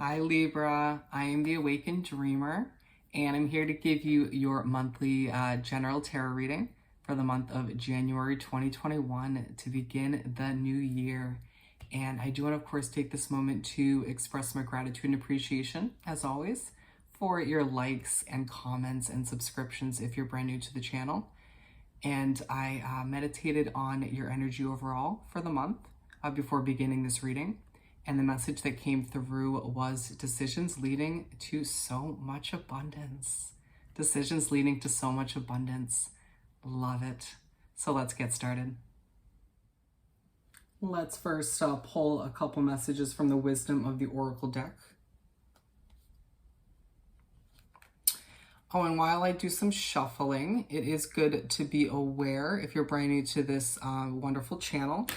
Hi Libra, I am the Awakened Dreamer, and I'm here to give you your monthly general tarot reading for the month of January 2021 to begin the new year. And I do want to, of course, take this moment to express my gratitude and appreciation, as always, for your likes and comments and subscriptions if you're brand new to the channel. And I meditated on your energy overall for the month before beginning this reading. And the message that came through was decisions leading to so much abundance. Decisions leading to so much abundance. Love it. So let's get started. Let's first pull a couple messages from the Wisdom of the Oracle deck. Oh, and while I do some shuffling, it is good to be aware, if you're brand new to this wonderful channel,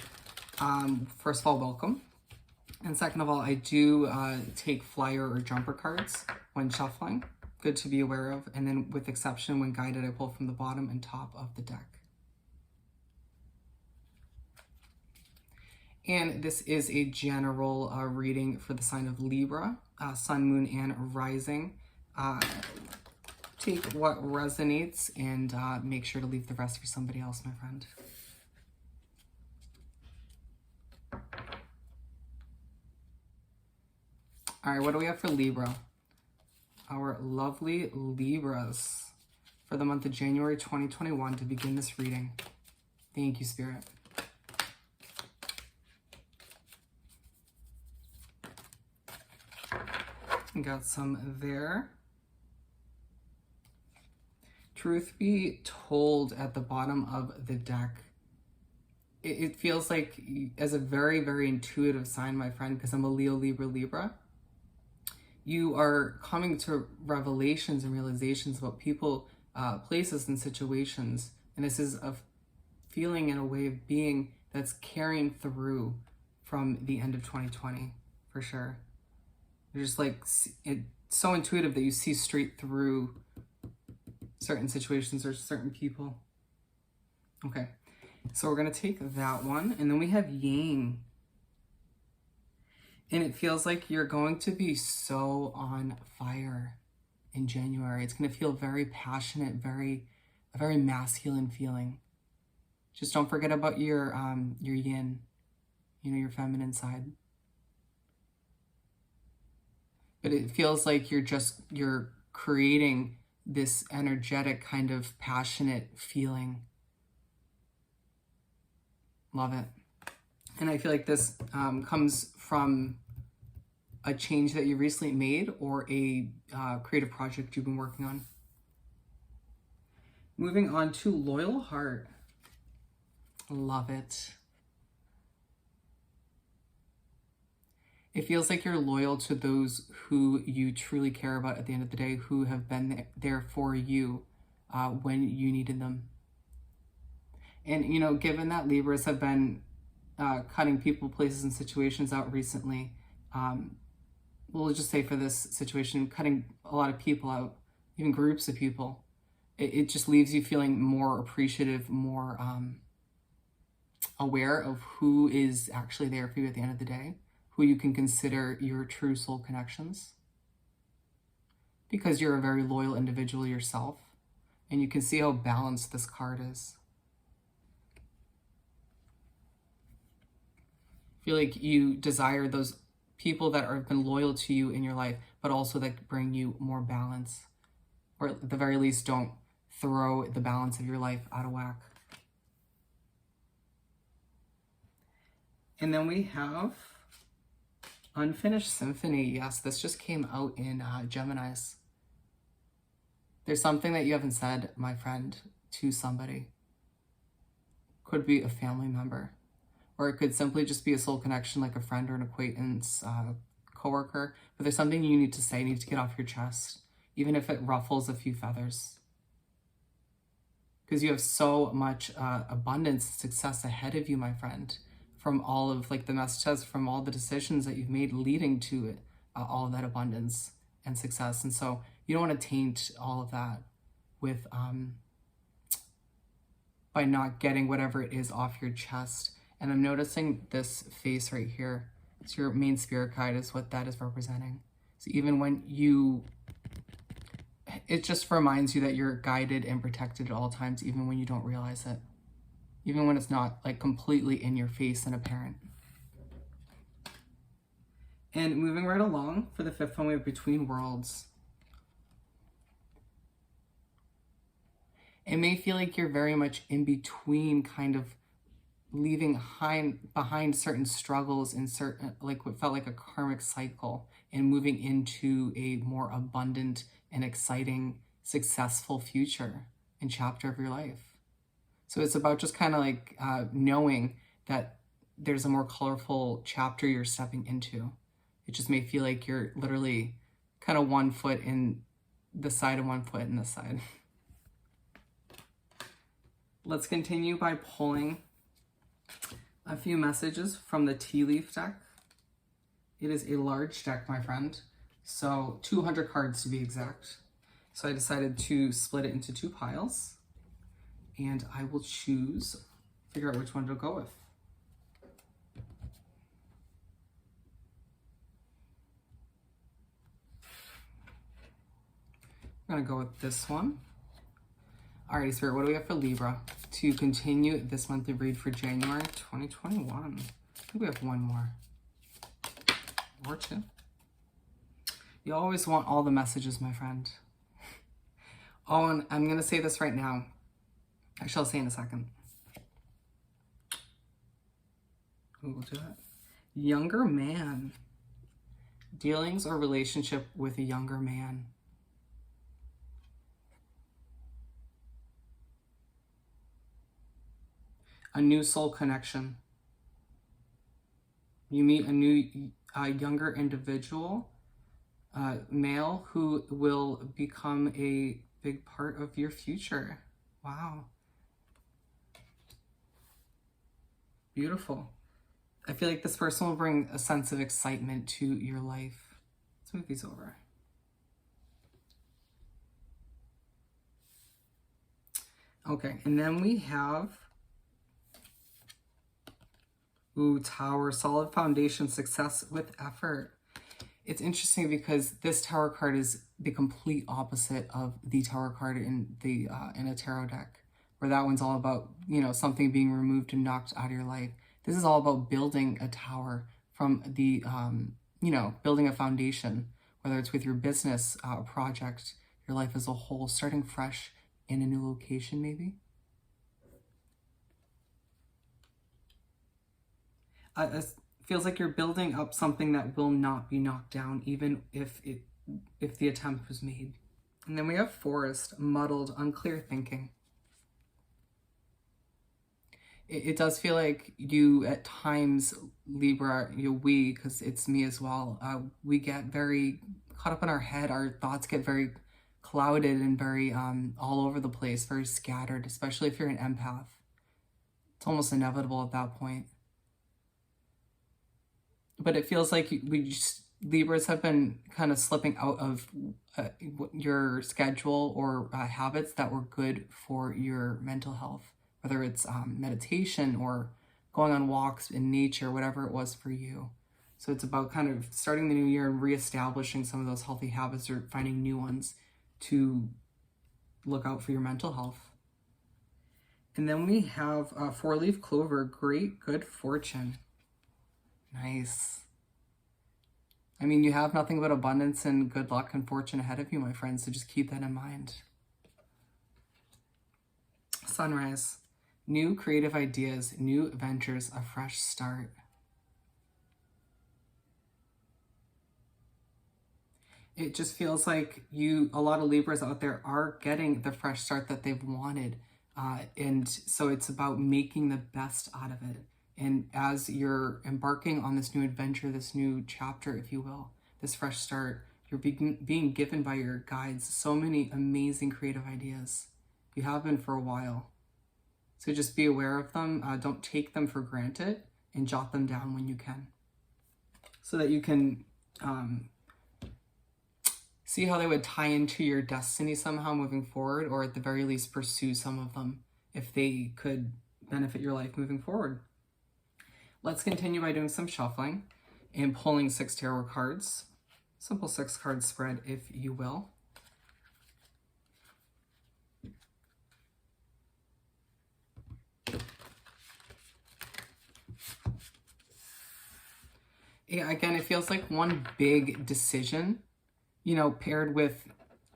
first of all, welcome. And second of all, I do take flyer or jumper cards when shuffling. Good to be aware of. And then with exception, when guided, I pull from the bottom and top of the deck. And this is a general reading for the sign of Libra, Sun, Moon, and Rising. Take what resonates and make sure to leave the rest for somebody else, my friend. All right, what do we have for Libra? Our lovely Libras for the month of January 2021 to begin this reading. Thank you, Spirit. We got some there. Truth be told, at the bottom of the deck, it feels like, as a very, very intuitive sign, my friend, because I'm a Leo, Libra, you are coming to revelations and realizations about people, places, and situations. And this is a feeling and a way of being that's carrying through from the end of 2020, for sure. You're just like, it's so intuitive that you see straight through certain situations or certain people. Okay, so we're going to take that one. And then we have Yang. And it feels like you're going to be so on fire in January. It's going to feel very passionate, a very masculine feeling. Just don't forget about your yin, your feminine side. But it feels like you're creating this energetic kind of passionate feeling. Love it. And I feel like this comes from a change that you recently made or a creative project you've been working on. Moving on to Loyal Heart. Love it. It feels like you're loyal to those who you truly care about at the end of the day, who have been there for you when you needed them. And, given that Libras have been cutting people, places, and situations out recently, we'll just say for this situation, cutting a lot of people out, even groups of people, it just leaves you feeling more appreciative, more aware of who is actually there for you at the end of the day, who you can consider your true soul connections, because you're a very loyal individual yourself, and you can see how balanced this card is. I feel like you desire those people that have been loyal to you in your life, but also that bring you more balance, or at the very least don't throw the balance of your life out of whack. And then we have Unfinished Symphony. Yes, this just came out in Gemini's. There's something that you haven't said, my friend, to somebody. Could be a family member. Or it could simply just be a soul connection, like a friend or an acquaintance, coworker. But there's something you need to say, you need to get off your chest, even if it ruffles a few feathers. Because you have so much abundance, success ahead of you, my friend, from all of the messages, from all the decisions that you've made leading to it, all of that abundance and success. And so you don't want to taint all of that with by not getting whatever it is off your chest. And I'm noticing this face right here. It's your main spirit guide is what that is representing. So even when it just reminds you that you're guided and protected at all times, even when you don't realize it. Even when it's not like completely in your face and apparent. And moving right along, for the fifth one, we have Between Worlds. It may feel like you're very much in between, kind of leaving behind certain struggles in certain, like what felt like a karmic cycle, and moving into a more abundant and exciting, successful future and chapter of your life. So it's about just kind of like knowing that there's a more colorful chapter you're stepping into. It just may feel like you're literally kind of 1 foot in the side and 1 foot in this side. Let's continue by pulling a few messages from the tea leaf deck. It is a large deck, my friend, so 200 cards to be exact. So I decided to split it into 2 piles, and I will figure out which one to go with. I'm gonna go with this one. Alrighty, Spirit, what do we have for Libra to continue this monthly read for January 2021? I think we have one more. Or 2. You always want all the messages, my friend. Oh, and I'm going to say this right now. I shall say in a second. Who will do that? Younger man. Dealings or relationship with a younger man. A new soul connection. You meet a new, younger individual, male, who will become a big part of your future. Wow. Beautiful. I feel like this person will bring a sense of excitement to your life. Let's move these over. Okay, and then we have Tower, solid foundation, success with effort. It's interesting because this Tower card is the complete opposite of the Tower card in a tarot deck, where that one's all about, something being removed and knocked out of your life. This is all about building a tower from the, building a foundation, whether it's with your business project, your life as a whole, starting fresh in a new location maybe. It feels like you're building up something that will not be knocked down, even if the attempt was made. And then we have Forest, muddled, unclear thinking. It does feel like you, at times, Libra, we, because it's me as well, we get very caught up in our head. Our thoughts get very clouded and very all over the place, very scattered, especially if you're an empath. It's almost inevitable at that point. But it feels like Libras have been kind of slipping out of your schedule or habits that were good for your mental health, whether it's meditation or going on walks in nature, whatever it was for you. So it's about kind of starting the new year and reestablishing some of those healthy habits or finding new ones to look out for your mental health. And then we have 4-leaf clover, great good fortune. Nice. I mean, you have nothing but abundance and good luck and fortune ahead of you, my friends, so just keep that in mind. Sunrise. New creative ideas, new ventures, a fresh start. It just feels like a lot of Libras out there are getting the fresh start that they've wanted. And so it's about making the best out of it. And as you're embarking on this new adventure, this new chapter, if you will, this fresh start, you're being given by your guides so many amazing creative ideas. You have been for a while. So just be aware of them. Don't take them for granted and jot them down when you can, so that you can see how they would tie into your destiny somehow moving forward, or at the very least pursue some of them if they could benefit your life moving forward. Let's continue by doing some shuffling and pulling 6 tarot cards. Simple 6-card spread, if you will. Yeah, again, it feels like one big decision, paired with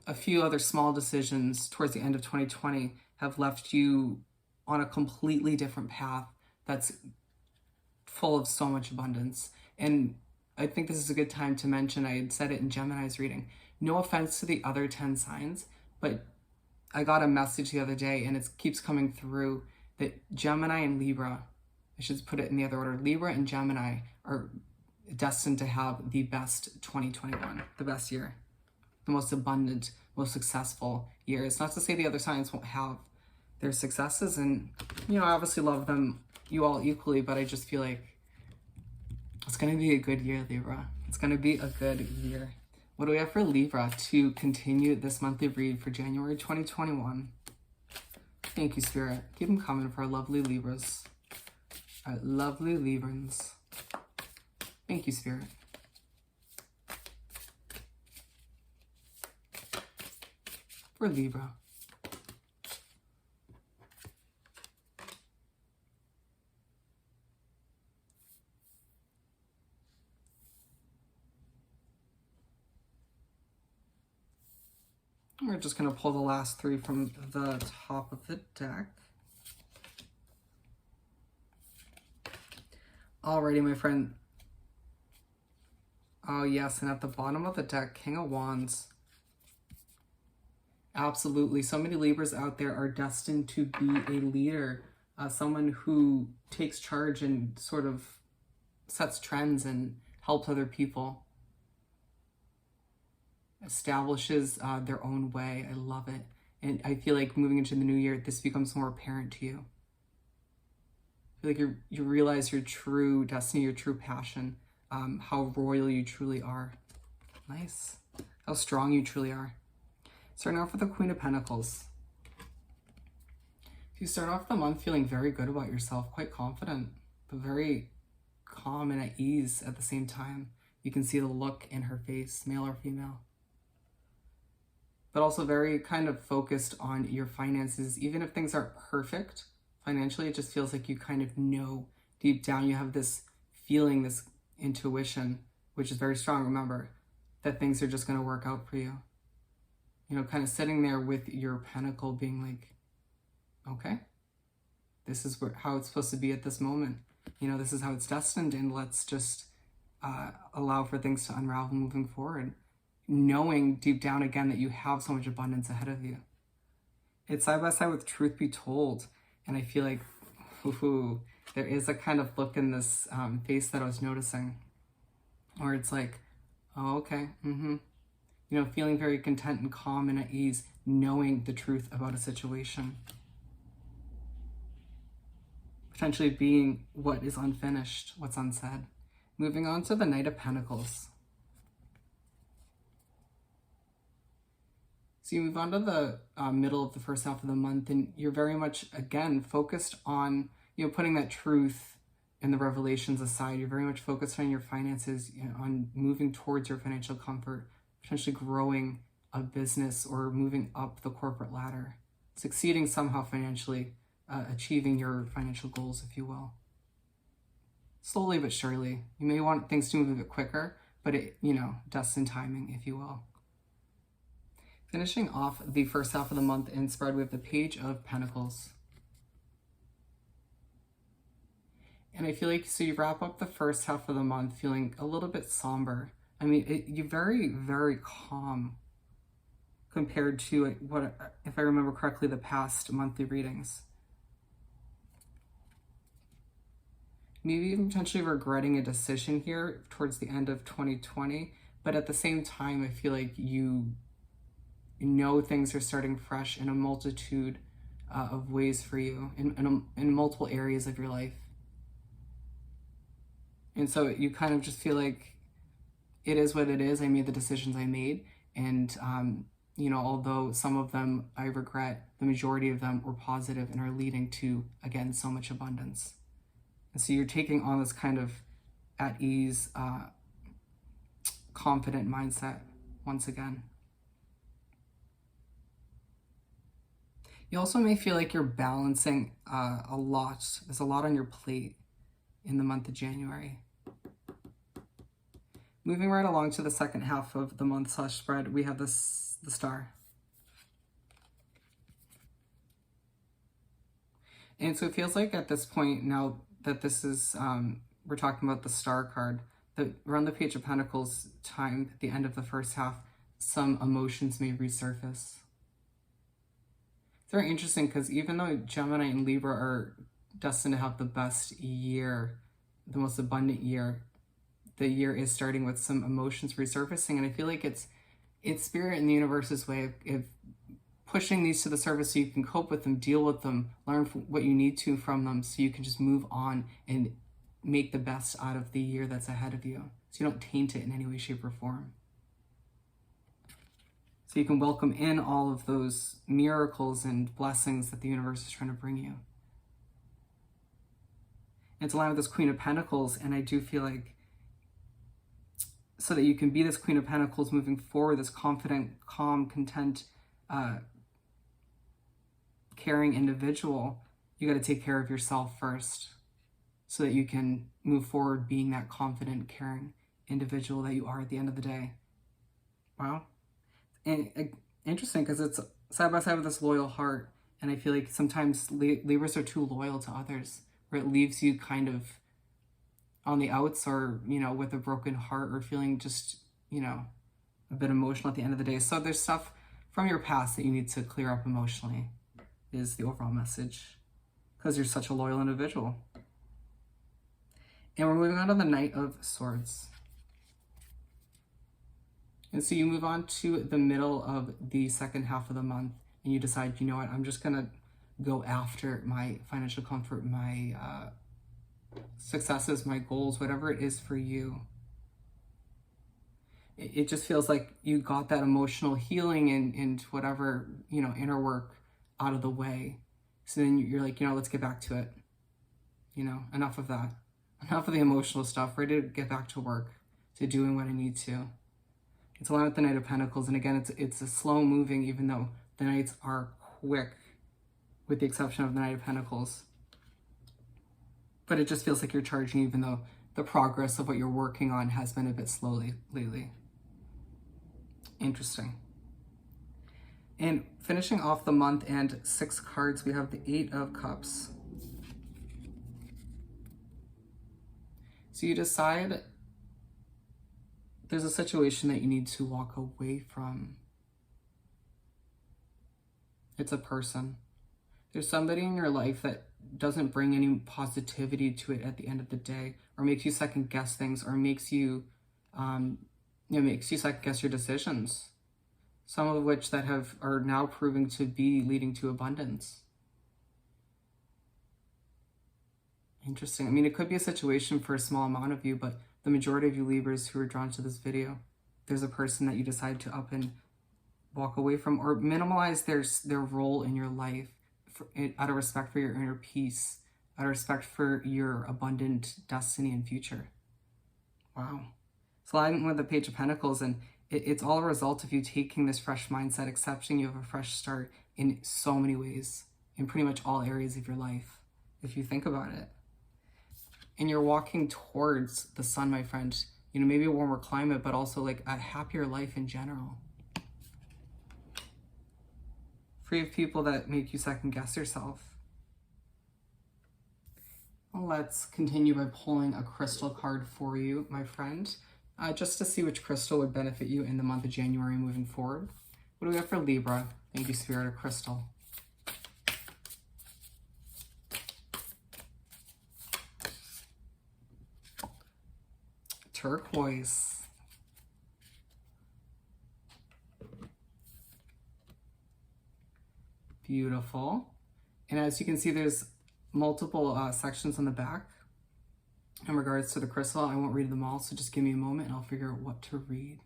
a few other small decisions towards the end of 2020 have left you on a completely different path that's full of so much abundance. And I think this is a good time to mention, I had said it in Gemini's reading, no offense to the other 10 signs, but I got a message the other day and it keeps coming through that Gemini and Libra, I should put it in the other order, Libra and Gemini are destined to have the best 2021, the best year, the most abundant, most successful year. It's not to say the other signs won't have their successes, and I obviously love them, you all equally, but I just feel like it's going to be a good year, Libra. It's going to be a good year. What do we have for Libra to continue this monthly read for January 2021? Thank you, Spirit. Keep them coming for our lovely Libras. Our lovely Librans. Thank you, Spirit. For Libra. We're just going to pull the last three from the top of the deck. Alrighty, my friend. Oh, yes, and at the bottom of the deck, King of Wands. Absolutely. So many Libras out there are destined to be a leader, someone who takes charge and sort of sets trends and helps other people. Establishes their own way. I love it. And I feel like moving into the new year, this becomes more apparent to you. I feel like you realize your true destiny, your true passion, how royal you truly are. Nice. How strong you truly are. Starting off with the Queen of Pentacles. If you start off the month feeling very good about yourself, quite confident, but very calm and at ease at the same time. You can see the look in her face, male or female. But also very kind of focused on your finances. Even if things aren't perfect financially, it just feels like you kind of know deep down. You have this feeling, this intuition, which is very strong, remember, that things are just going to work out for you. Kind of sitting there with your pentacle being like, okay, this is how it's supposed to be at this moment. This is how it's destined, and let's just allow for things to unravel moving forward. Knowing deep down again that you have so much abundance ahead of you. It's side by side with truth be told. And I feel like, there is a kind of look in this face that I was noticing where it's like, oh, okay, feeling very content and calm and at ease, knowing the truth about a situation. Potentially being what is unfinished, what's unsaid. Moving on to the Knight of Pentacles. So you move on to the middle of the first half of the month, and you're very much, again, focused on, putting that truth and the revelations aside. You're very much focused on your finances, on moving towards your financial comfort, potentially growing a business or moving up the corporate ladder, succeeding somehow financially, achieving your financial goals, if you will. Slowly but surely. You may want things to move a bit quicker, but destined timing, if you will. Finishing off the first half of the month in spread, we have the Page of Pentacles. And I feel like, so you wrap up the first half of the month feeling a little bit somber. I mean, you're very, very calm compared to what, if I remember correctly, the past monthly readings. Maybe even potentially regretting a decision here towards the end of 2020. But at the same time, I feel like you know things are starting fresh in a multitude of ways for you in multiple areas of your life. And so you kind of just feel like it is what it is. I made the decisions I made. And, although some of them I regret, the majority of them were positive and are leading to, again, so much abundance. And so you're taking on this kind of at ease, confident mindset once again. You also may feel like you're balancing a lot. There's a lot on your plate in the month of January. Moving right along to the second half of the month / spread, we have the star. And so it feels like at this point, now that this is, we're talking about the star card, that around the Page of Pentacles time, at the end of the first half, some emotions may resurface. It's very interesting because even though Gemini and Libra are destined to have the best year, the most abundant year, the year is starting with some emotions resurfacing. And I feel like it's Spirit and the universe's way of pushing these to the surface so you can cope with them, deal with them, learn what you need to from them so you can just move on and make the best out of the year that's ahead of you. So you don't taint it in any way, shape, or form. So you can welcome in all of those miracles and blessings that the universe is trying to bring you. It's aligned with this Queen of Pentacles, and I do feel like so that you can be this Queen of Pentacles moving forward, this confident, calm, content, caring individual, you got to take care of yourself first so that you can move forward being that confident, caring individual that you are at the end of the day. Wow. And interesting because it's side by side with this loyal heart. And I feel like sometimes Libras are too loyal to others, where it leaves you kind of on the outs or, you know, with a broken heart or feeling just, you know, a bit emotional at the end of the day. So there's stuff from your past that you need to clear up emotionally is the overall message because you're such a loyal individual. And we're moving on to the Knight of Swords. And so you move on to the middle of the second half of the month and you decide, you know what, I'm just going to go after my financial comfort, my successes, my goals, whatever it is for you. It just feels like you got that emotional healing and whatever, you know, inner work out of the way. So then you're like, you know, let's get back to it. You know, enough of that. Enough of the emotional stuff. Ready to get back to work, to doing what I need to. It's aligned with the Knight of Pentacles. And again, it's a slow moving, even though the Knights are quick, with the exception of the Knight of Pentacles. But it just feels like you're charging, even though the progress of what you're working on has been a bit slowly lately. Interesting. And finishing off the month and 6 cards, we have the 8 of Cups. So you decide there's a situation that you need to walk away from. It's a person. There's somebody in your life that doesn't bring any positivity to it at the end of the day, or makes you second guess things, or makes you, makes you second guess your decisions. Some of which that are now proving to be leading to abundance. Interesting. I mean, it could be a situation for a small amount of you, but the majority of you Libras who are drawn to this video, there's a person that you decide to up and walk away from or minimize their role in your life out of respect for your inner peace, out of respect for your abundant destiny and future. Wow. So I'm with the Page of Pentacles, and it's all a result of you taking this fresh mindset, accepting you have a fresh start in so many ways, in pretty much all areas of your life, if you think about it. And you're walking towards the sun, my friend. You know, maybe a warmer climate, but also like a happier life in general. Free of people that make you second guess yourself. Well, let's continue by pulling a crystal card for you, my friend, just to see which crystal would benefit you in the month of January moving forward. What do we have for Libra? Thank you, Spirit of Crystal. Turquoise. Beautiful. And as you can see, there's multiple sections on the back in regards to the crystal. I won't read them all, so just give me a moment and I'll figure out what to read.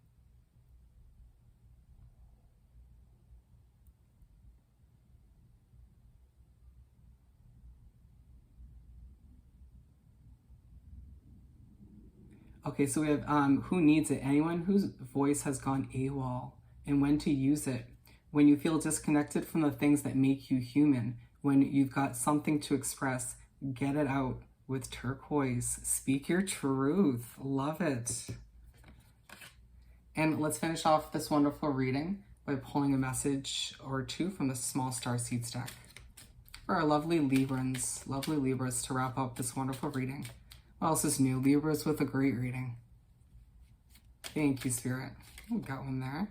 Okay, so we have who needs it? Anyone whose voice has gone AWOL, and when to use it. When you feel disconnected from the things that make you human, when you've got something to express, get it out with turquoise. Speak your truth. Love it. And let's finish off this wonderful reading by pulling a message or two from the Small Star Seeds deck for our lovely Libras to wrap up this wonderful reading. What else is new? Libras with a great reading. Thank you, Spirit. We got one there.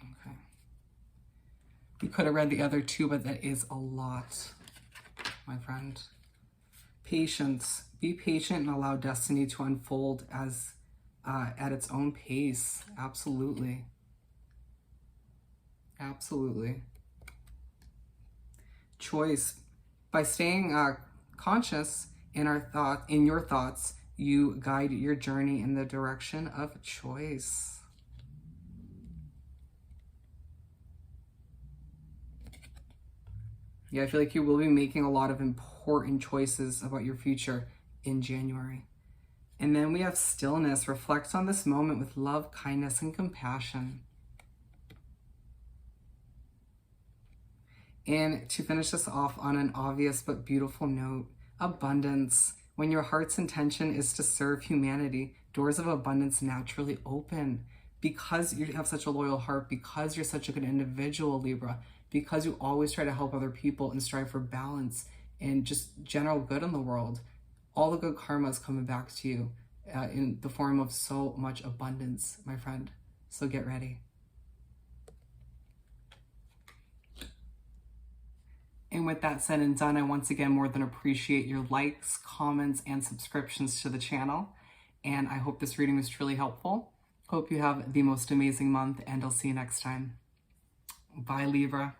Okay. We could have read the other two, but that is a lot, my friend. Patience. Be patient and allow destiny to unfold as at its own pace. Absolutely. Absolutely. Choice. By staying conscious in your thoughts, you guide your journey in the direction of choice. Yeah, I feel like you will be making a lot of important choices about your future in January. And then we have stillness. Reflect on this moment with love, kindness, and compassion. And to finish this off on an obvious but beautiful note, abundance. When your heart's intention is to serve humanity, doors of abundance naturally open. Because you have such a loyal heart, because you're such a good individual, Libra, because you always try to help other people and strive for balance and just general good in the world, all the good karma is coming back to you in the form of so much abundance, my friend. So get ready. And with that said and done, I once again more than appreciate your likes, comments, and subscriptions to the channel. And I hope this reading was truly helpful. Hope you have the most amazing month, and I'll see you next time. Bye, Libra.